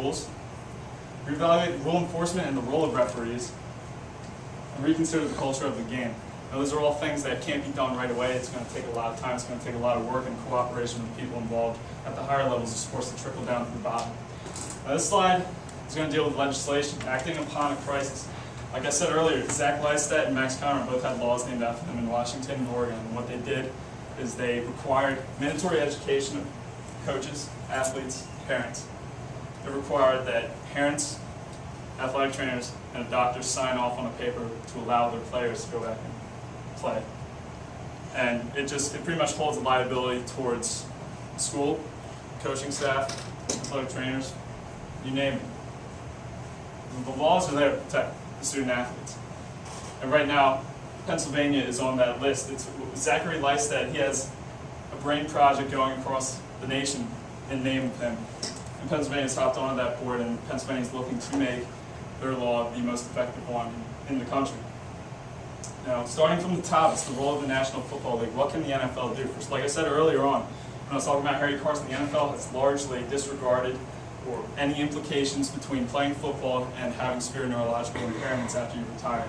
rules, reevaluate rule enforcement and the role of referees, and reconsider the culture of the game. Now, those are all things that can't be done right away. It's going to take a lot of time. It's going to take a lot of work and cooperation with people involved at the higher levels of sports to trickle down to the bottom. Now, this slide is going to deal with legislation, acting upon a crisis. Like I said earlier, Zach Lystad and Max Conner both had laws named after them in Washington and Oregon. And what they did is they required mandatory education of coaches, athletes, parents. It required that parents, athletic trainers, and doctors sign off on a paper to allow their players to go back and play. And it pretty much holds a liability towards school, coaching staff, athletic trainers, you name it. The laws are there to protect the student athletes. And right now, Pennsylvania is on that list. It's Zachary Lystad. He has a brain project going across the nation in name of him. And Pennsylvania's hopped onto that board, and Pennsylvania's looking to make their law the most effective one in the country. Now, starting from the top, it's the role of the National Football League. What can the NFL do? First, like I said earlier on, when I was talking about Harry Carson, the NFL has largely disregarded or any implications between playing football and having severe neurological impairments after you retire.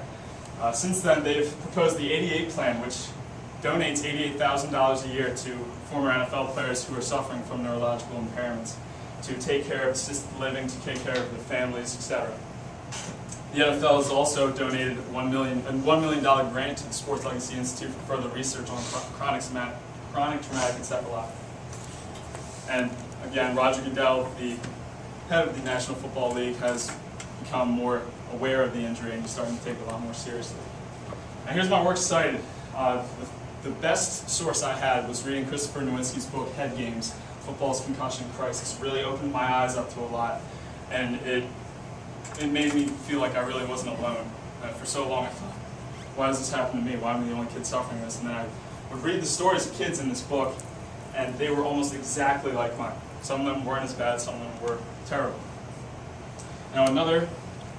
Since then, they've proposed the 88 plan, which donates $88,000 a year to former NFL players who are suffering from neurological impairments to take care of assisted living, to take care of their families, etc. The NFL has also donated a $1 million grant to the Sports Legacy Institute for further research on chronic traumatic encephalopathy. And again, Roger Goodell, the head of the National Football League, has become more aware of the injury and he's starting to take it a lot more seriously. Now here's my works cited. The best source I had was reading Christopher Nowinski's book, Head Games, Football's Concussion Crisis. It really opened my eyes up to a lot, and it made me feel like I really wasn't alone. For so long I thought, why does this happen to me? Why am I the only kid suffering this? And then I would read the stories of kids in this book, and they were almost exactly like mine. Some of them weren't as bad, some of them were terrible. Now another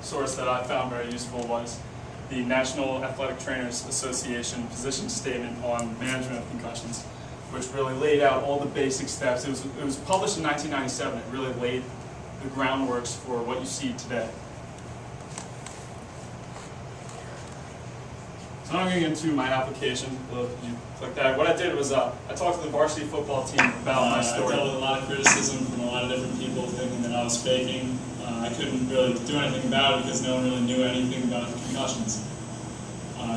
source that I found very useful was the National Athletic Trainers Association position statement on management of concussions, which really laid out all the basic steps. It was published in 1997. It really laid the groundworks for what you see today. So now I'm going to get into my application. You click that. What I did was I talked to the varsity football team about my story. I dealt with a lot of criticism from a lot of different people thinking that I was faking. I couldn't really do anything about it because no one really knew anything about concussions.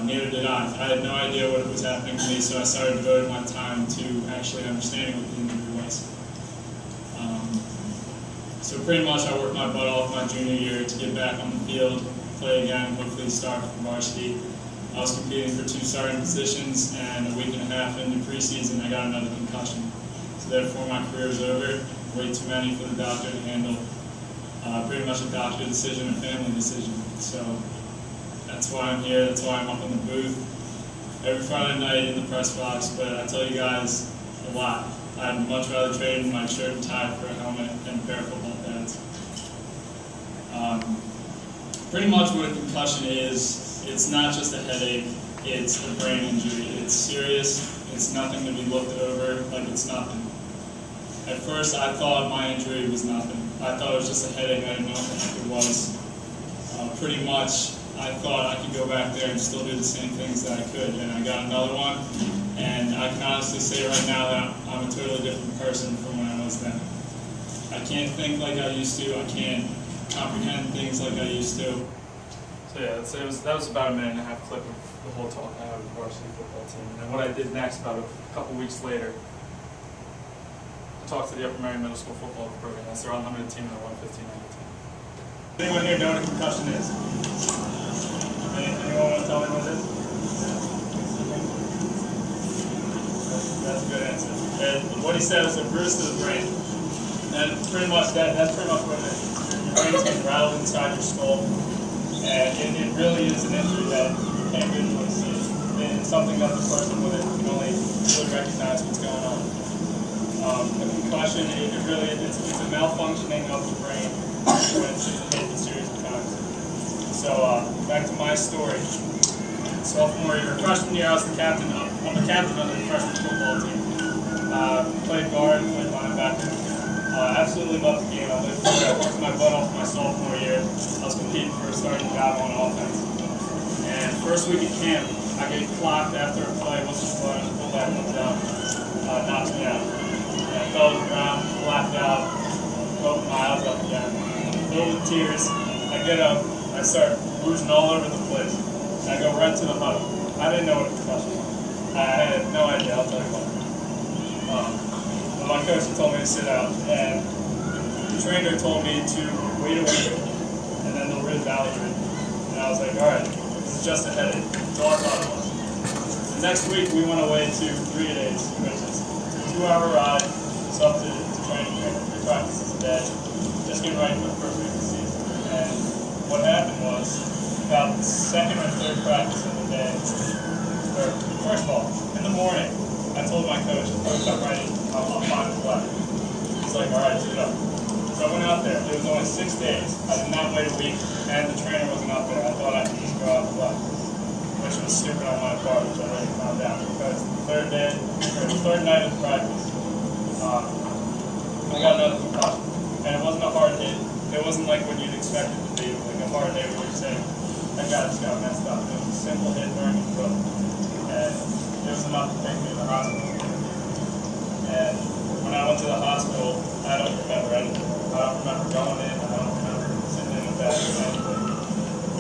Neither did I. I had no idea what was happening to me, so I started devoting my time to actually understanding what the injury was. So pretty much I worked my butt off my junior year to get back on the field, play again, hopefully start for varsity. I was competing for 2 starting positions, and a week and a half into preseason I got another concussion. So therefore my career was over, way too many for the doctor to handle. Pretty much a doctor decision, a family decision. So that's why I'm here, that's why I'm up in the booth every Friday night in the press box, but I tell you guys a lot. I'd much rather trade in my shirt and tie for a helmet and a pair of football pads. Pretty much what a concussion is, it's not just a headache, it's a brain injury. It's serious, it's nothing to be looked over like it's nothing. At first I thought my injury was nothing. I thought it was just a headache, I didn't know what the heck it was. Pretty much I thought I could go back there and still do the same things that I could, and I got another one, and I can honestly say right now that I'm a totally different person from when I was then. I can't think like I used to, I can't comprehend things like I used to. So yeah, that was about a minute and a half clip of the whole talk I had with the varsity football team. And then what I did next, about a couple weeks later, I talked to the Upper Merion Middle School football program. That's their unlimited team, and they're 115 on the team. Anyone here know what a concussion is? Anyone want to tell me what it is? That's a good answer. And what he said is a bruise to the brain. And pretty much that's pretty much what it is. Your brain's getting rattled inside your skull. And it really is an injury that you can't visually see. It's something that the person with it can only really recognize what's going on. A concussion, it's a malfunctioning of the brain when it's hit in serious times. So back to my story. Sophomore year, freshman year, I'm the captain of the freshman football team. Played guard, played linebacker. I absolutely loved the game. I lived through it. I worked my butt off my sophomore year. I was competing for a starting job on offense. And first week of camp, I get clocked after a play, wasn't sure, and the fullback comes down, knocks me out. And I fell to the ground, blacked out, opened my eyes up again, filled with tears. I get up, I start losing all over the place. And I go right to the huddle. I didn't know what a concussion was. I had no idea, I'll tell you what. My coach told me to sit out, and the trainer told me to wait a week, and then they'll reevaluate. And I was like, all right, this is just a headache. That's all I thought it was. The next week, we went away to 3 days, which is a 2-hour ride. It's up to training camp, 3 practices a day, just getting ready for the first week of the season. And what happened was, about the second or third practice of the day, or first of all, in the morning, I told my coach, I'm ready, I'll find the flag. He's like, all right, sit up. So I went out there. It was only 6 days. I did not wait a week, and the trainer wasn't out there. I thought I could just go out and play, which was stupid on my part, which I really found out, because the third night of practice, I got another concussion. And it wasn't a hard hit. It wasn't like what you'd expect it to be, like a hard hit where you're saying, that guy just got messed up. It was a simple hit during the throat. And it was enough to take me to the hospital. And when I went to the hospital, I don't remember anything. I don't remember going in. I don't remember sitting in the bed or anything.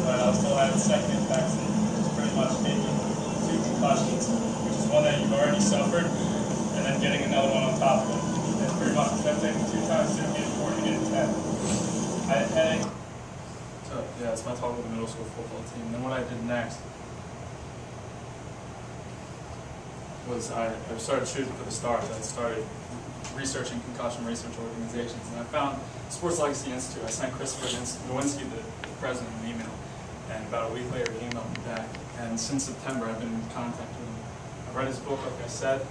But I was still having second infection, which is pretty much taking 2 concussions, which is one that you've already suffered, and then getting another one on top of it. And pretty much kept taking 2 times, 2 getting 4 to getting 10. I had a headache. So, yeah, it's my talk with the middle school football team. And then what I did next was I started shooting for the stars. I started researching concussion research organizations, and I found Sports Legacy Institute. I sent Christopher Nowinski, the president, an email, and about a week later he emailed me back. And since September I've been in contact with him. I read his book, like I said.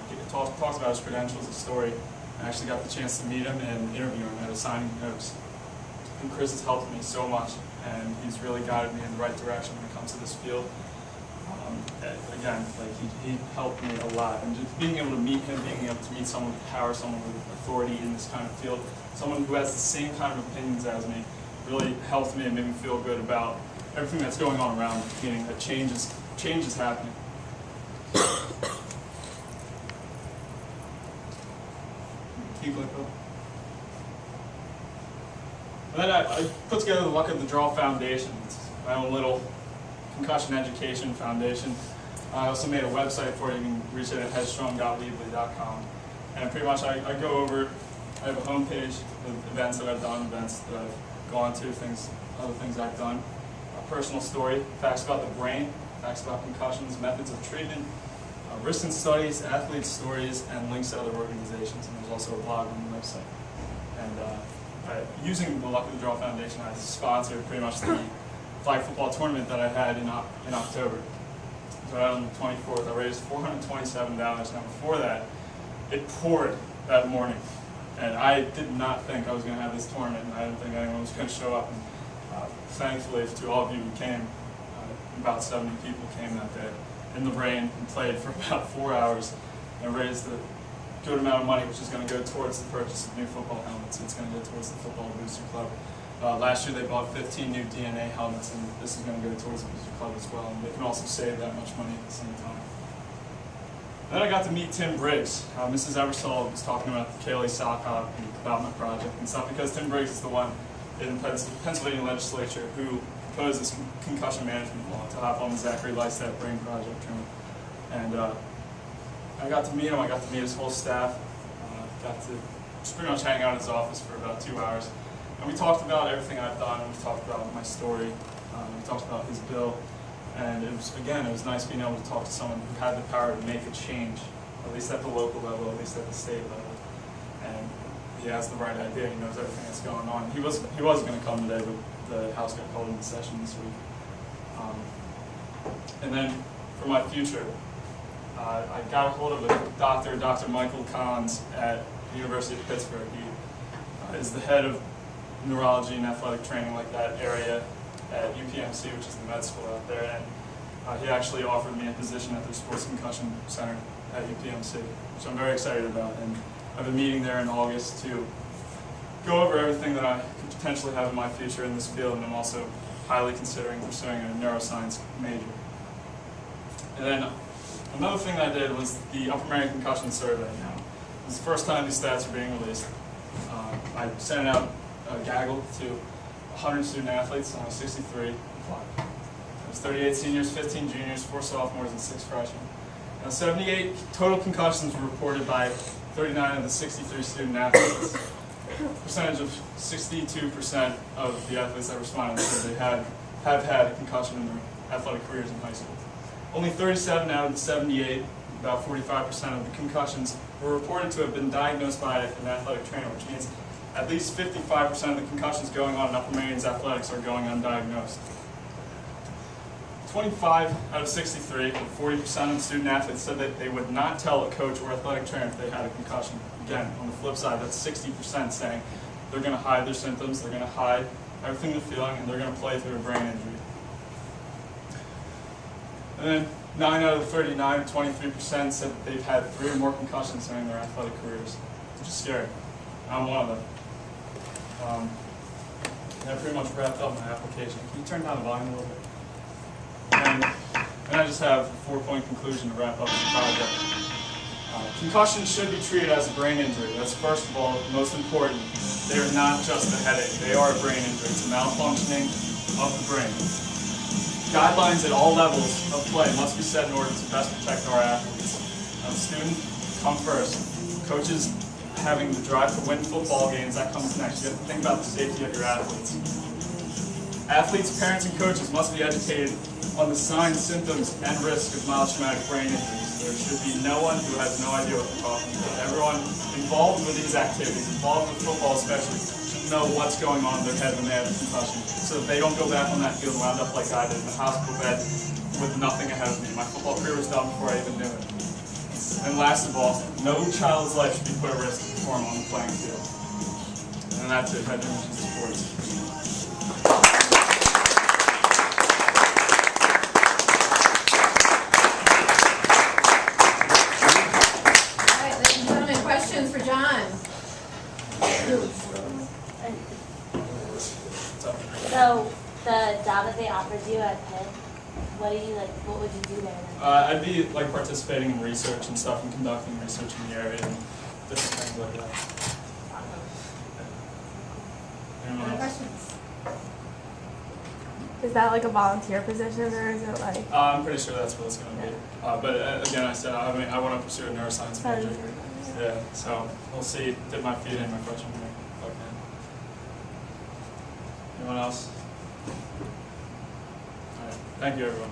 He talks about his credentials, his story. I actually got the chance to meet him and interview him at a signing notes. And Chris has helped me so much, and he's really guided me in the right direction when it comes to this field. Again, like he helped me a lot, and just being able to meet him, being able to meet someone with power, someone with authority in this kind of field, someone who has the same kind of opinions as me, really helped me and made me feel good about everything that's going on around me, meaning that change is happening. And then I put together the Luck of the Draw Foundation. It's my own little concussion education foundation. I also made a website for it. You can reach it at headstrong.weebly.com. And pretty much I go over, I have a homepage with events that I've done, events that I've gone to, other things I've done. A personal story, facts about the brain, facts about concussions, methods of treatment, recent studies, athlete stories, and links to other organizations. And there's also a blog on the website. And using the Luck of the Draw Foundation, I sponsored pretty much the flag football tournament that I had in October. So on the 24th, I raised $427. Now before that, it poured that morning. And I did not think I was going to have this tournament, and I didn't think anyone was going to show up. And thankfully, to all of you who came, about 70 people came that day in the rain and played for about 4 hours and raised a good amount of money, which is going to go towards the purchase of new football helmets. It's going to go towards the Football Booster Club. Last year they bought 15 new DNA helmets, and this is going to go towards the Booster Club as well, and they can also save that much money at the same time. Then I got to meet Tim Briggs. Mrs. Ebersol was talking about the Kaylee Salcott and about my project and stuff, because Tim Briggs is the one in the Pennsylvania legislature who proposed this concussion management law to hop on the Zachary Lystad Brain Project. And I got to meet him, I got to meet his whole staff, got to just pretty much hang out in his office for about 2 hours. And we talked about everything I've done, we talked about my story, we talked about his bill, and it was nice being able to talk to someone who had the power to make a change, at least at the local level, at least at the state level. And he has the right idea, he knows everything that's going on. He wasn't going to come today, but the House got called into session this week. And then for my future, I got a hold of a doctor, Dr. Michael Collins at the University of Pittsburgh. He is the head of neurology and athletic training, like that area at UPMC, which is the med school out there. And he actually offered me a position at the Sports Concussion Center at UPMC, which I'm very excited about. And have a meeting there in August to go over everything that I could potentially have in my future in this field, and I'm also highly considering pursuing a neuroscience major. And then another thing that I did was the Upper Merion Concussion Survey. Now, this is the first time these stats are being released. I sent out a gaggle to 100 student athletes, and I was 63 applied. There was 38 seniors, 15 juniors, 4 sophomores, and 6 freshmen. Now, 78 total concussions were reported by 39 of the 63 student athletes. Percentage of 62% of the athletes that responded to the survey have had a concussion in their athletic careers in high school. Only 37 out of the 78, about 45% of the concussions, were reported to have been diagnosed by an athletic trainer, which means at least 55% of the concussions going on in Upper Merion's athletics are going undiagnosed. 25 out of 63, 40% of the student athletes said that they would not tell a coach or athletic trainer if they had a concussion. Again, on the flip side, that's 60% saying they're going to hide their symptoms, they're going to hide everything they're feeling, and they're going to play through a brain injury. And then 9 out of the 39, or 23%, said that they've had 3 or more concussions during their athletic careers, which is scary. I'm one of them. That pretty much wrapped up my application. Can you turn down the volume a little bit? And I just have a 4-point conclusion to wrap up the project. Concussion should be treated as a brain injury. That's first of all most important. They are not just a headache. They are a brain injury. It's a malfunctioning of the brain. Guidelines at all levels of play must be set in order to best protect our athletes. Now, the student come first. Coaches having the drive to win football games, that comes next. You have to think about the safety of your athletes. Athletes, parents, and coaches must be educated on the signs, symptoms, and risks of mild traumatic brain injuries. There should be no one who has no idea what they're talking about. Everyone involved with these activities, involved with football especially, should know what's going on in their head when they have a concussion, so that they don't go back on that field and wound up like I did in the hospital bed with nothing ahead of me. My football career was done before I even knew it. And last of all, no child's life should be put at risk to perform on the playing field. And that's it. Head Dimensions Sports. Questions for John? So the job that they offered you at Pitt, what would you do there? I'd be like participating in research and stuff and conducting research in the area and different things like that. Any questions? Is that like a volunteer position, or is it like? I'm pretty sure that's what it's going to be. But again, I said I want to pursue a neuroscience major. Yeah, so we'll see. Dip my feet in my freshman year. Okay. Anyone else? All right. Thank you, everyone.